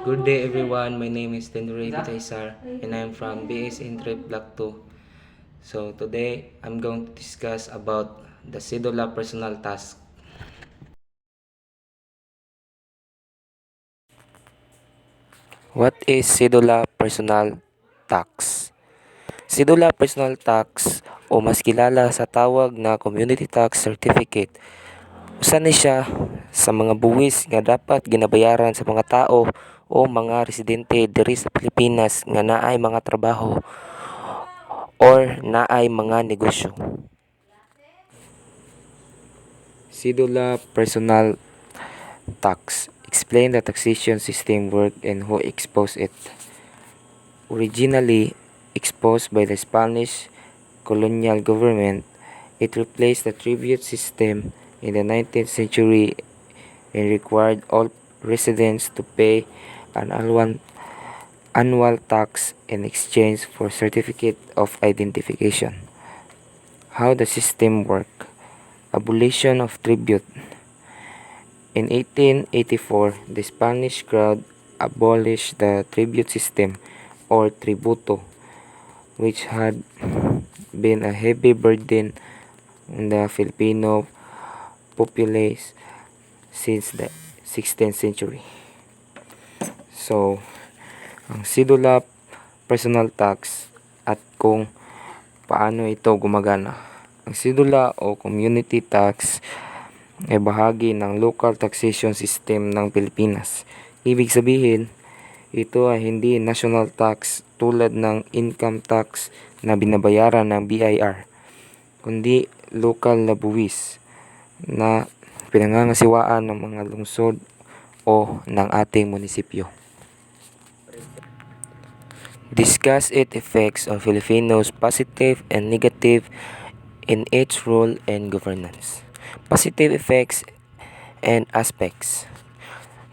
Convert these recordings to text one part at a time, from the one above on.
Good day everyone, my name is Tenure Vitaysar and I'm from BS Intrep Block 2. So today I'm going to discuss about the Sidula personal task. What is Sidula personal tax? Sidula personal tax o mas kilala sa tawag na Community Tax Certificate. Usa ni siya sa mga buwis nga dapat ginabayaran sa mga tao o mga residente diri sa Pilipinas nga naay mga trabaho or naay mga negosyo. Sidula personal tax. Explain the taxation system work and who exposed it. Originally exposed by the Spanish colonial government, it replaced the tribute system in the 19th century and required all residents to pay an annual tax in exchange for certificate of identification. How the system worked. Abolition of tribute. In 1884, the Spanish crown abolished the tribute system or tributo, which had been a heavy burden on the Filipino populace since the 16th century. So, ang Sidula personal tax at kung paano ito gumagana. Ang Sidula o community tax ay bahagi ng local taxation system ng Pilipinas. Ibig sabihin, ito ay hindi national tax tulad ng income tax na binabayaran ng BIR, kundi local na buwis na pinangangasiwaan ng mga lungsod o ng ating munisipyo. Discuss its effects on Filipinos, positive and negative in its rule and governance. Positive effects and aspects.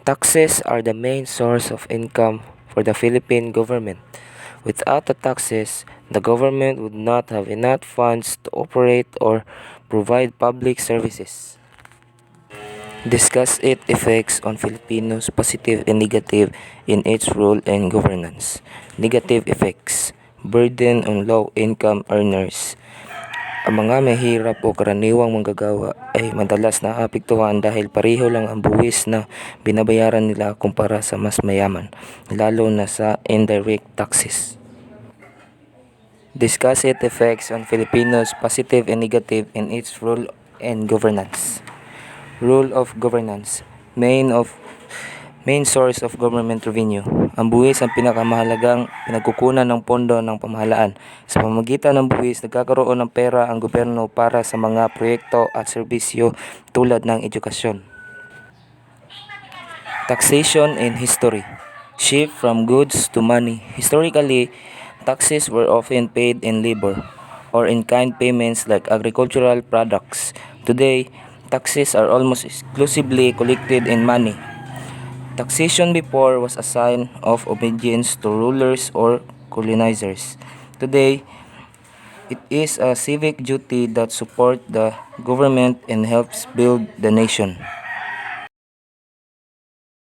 Taxes are the main source of income for the Philippine government. Without the taxes, the government would not have enough funds to operate or provide public services. Discuss its effects on Filipinos, positive and negative in its rule and governance. Negative effects. Burden on low-income earners. Ang mga mahirap o karaniwang manggagawa ay madalas naapektuhan dahil pareho lang ang buwis na binabayaran nila kumpara sa mas mayaman, lalo na sa indirect taxes. Discuss its effects on Filipinos, positive and negative in its rule and governance. Rule of governance. Main source of government revenue. Ang buwis ang pinakamahalagang pinagkukunan ng pondo ng pamahalaan. Sa pamamagitan ng buwis, nagkakaroon ng pera ang gobyerno para sa mga proyekto at serbisyo tulad ng edukasyon. Taxation and history. Shift from goods to money. Historically, taxes were often paid in labor or in-kind payments like agricultural products. Today, taxes are almost exclusively collected in money. Taxation before was a sign of obedience to rulers or colonizers. Today, it is a civic duty that supports the government and helps build the nation.